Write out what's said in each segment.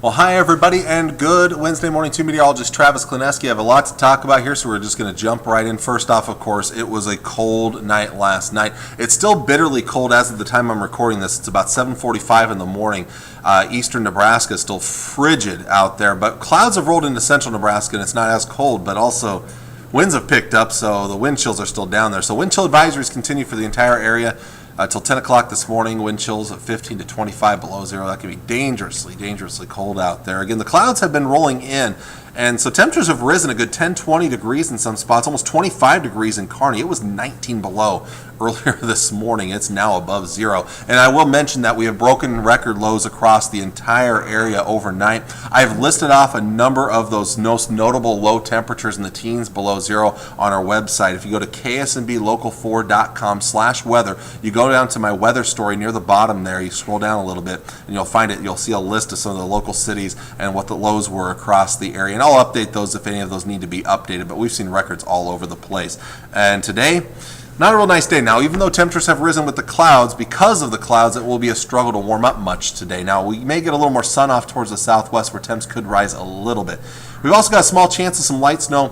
Well, hi everybody, and good Wednesday morning to meteorologist Travis Klineski. I have a lot to talk about here, so we're just going to jump right in. First off, of course, it was a cold night last night. It's still bitterly cold as of the time I'm recording this. It's about 7:45 in the morning. Eastern Nebraska is still frigid out there, but clouds have rolled into central Nebraska, and it's not as cold, but also winds have picked up, so the wind chills are still down there. So wind chill advisories continue for the entire area. Till 10 o'clock this morning, wind chills at 15 to 25 below zero. That can be dangerously cold out there. Again, the clouds have been rolling in, and so temperatures have risen a good 10, 20 degrees in some spots, almost 25 degrees in Kearney. It was 19 below earlier this morning. It's now above zero. And I will mention that we have broken record lows across the entire area overnight. I've listed off a number of those most notable low temperatures in the teens below zero on our website. If you go to ksnblocal4.com/weather, you go down to my weather story near the bottom there, you scroll down a little bit, and you'll find it. You'll see a list of some of the local cities and what the lows were across the area. And I'll update those if any of those need to be updated, but we've seen records all over the place. And today, not a real nice day. Now, even though temperatures have risen with the clouds, because of the clouds, it will be a struggle to warm up much today. Now, we may get a little more sun off towards the southwest where temps could rise a little bit. We've also got a small chance of some light snow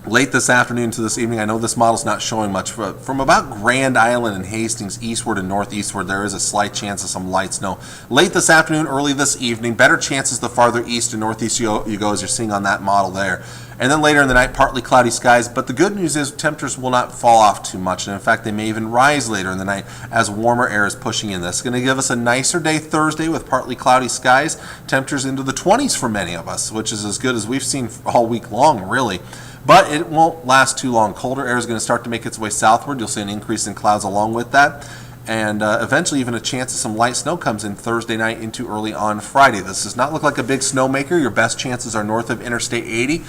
late this afternoon to this evening. I know this model's not showing much. From about Grand Island and Hastings eastward and northeastward, there is a slight chance of some light snow. Late this afternoon, early this evening, better chances the farther east and northeast you go, as you're seeing on that model there. And then later in the night, partly cloudy skies. But the good news is temperatures will not fall off too much. And in fact, they may even rise later in the night as warmer air is pushing in. This is going to give us a nicer day Thursday with partly cloudy skies. Temperatures into the 20s for many of us, which is as good as we've seen all week long, really. But it won't last too long. Colder air is going to start to make its way southward. You'll see an increase in clouds along with that. And eventually even a chance of some light snow comes in Thursday night into early on Friday. This does not look like a big snowmaker. Your best chances are north of Interstate 80.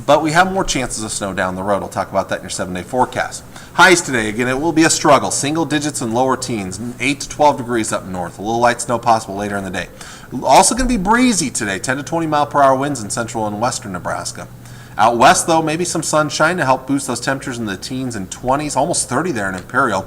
But we have more chances of snow down the road. I'll talk about that in your 7-day forecast. Highs today, again, it will be a struggle. Single digits and lower teens, 8 to 12 degrees up north. A little light snow possible later in the day. Also going to be breezy today, 10 to 20 mile per hour winds in central and western Nebraska. Out west, though, maybe some sunshine to help boost those temperatures in the teens and 20s, almost 30 there in Imperial.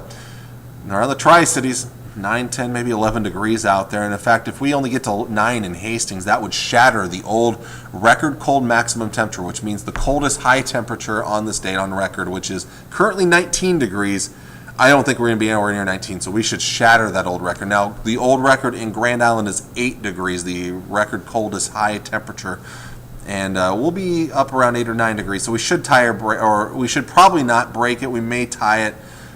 And our other Tri-Cities, 9, 10, maybe 11 degrees out there. And in fact, if we only get to 9 in Hastings, that would shatter the old record cold maximum temperature, which means the coldest high temperature on this date on record, which is currently 19 degrees. I don't think we're going to be anywhere near 19, so we should shatter that old record. Now, the old record in Grand Island is 8 degrees, the record coldest high temperature. And we'll be up around 8 or 9 degrees, so we should we should probably not break it. We may tie it,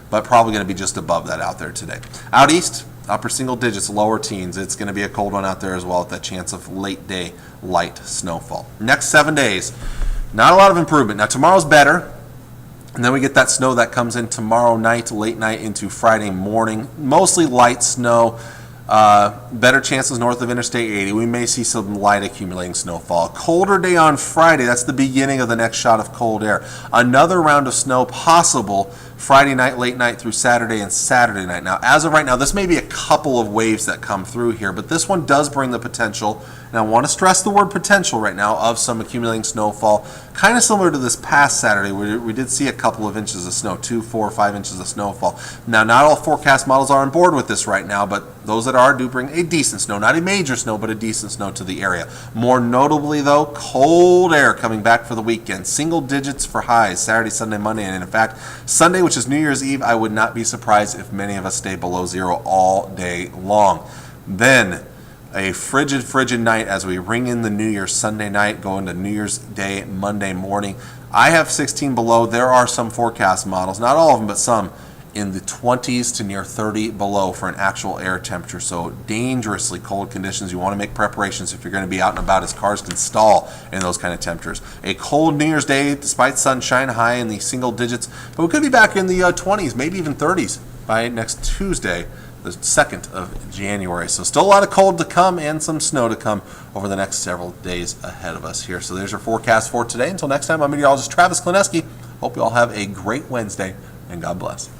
but probably going to be just above that out there today. Out east, upper single digits, lower teens. It's going to be a cold one out there as well with that chance of late day light snowfall. Next 7 days, not a lot of improvement. Now tomorrow's better, and then we get that snow that comes in tomorrow night, late night into Friday morning. Mostly light snow. Better chances north of Interstate 80. We may see some light accumulating snowfall. Colder day on Friday. That's the beginning of the next shot of cold air. Another round of snow possible Friday night, late night through Saturday and Saturday night. Now, as of right now, this may be a couple of waves that come through here, but this one does bring the potential, and I want to stress the word potential right now, of some accumulating snowfall, kind of similar to this past Saturday where we did see a couple of inches of snow, 2, 4, 5 inches of snowfall. Now, not all forecast models are on board with this right now, but those that are do bring a decent snow, not a major snow, but a decent snow to the area. More notably, though, cold air coming back for the weekend. Single digits for highs Saturday, Sunday, Monday, and in fact, Sunday, which is New Year's Eve, I would not be surprised if many of us stay below zero all day long. Then, a frigid night as we ring in the New Year Sunday night, go into New Year's Day Monday morning. I have 16 below. There are some forecast models, not all of them, but some, in the 20s to near 30 below for an actual air temperature. So dangerously cold conditions. You want to make preparations if you're going to be out and about, as cars can stall in those kind of temperatures. A cold New Year's Day despite sunshine, high in the single digits, but we could be back in the 20s, maybe even 30s by next Tuesday, the 2nd of January. So still a lot of cold to come and some snow to come over the next several days ahead of us here. So there's your forecast for today. Until next time, I'm meteorologist Travis Klineski. Hope you all have a great Wednesday, and God bless.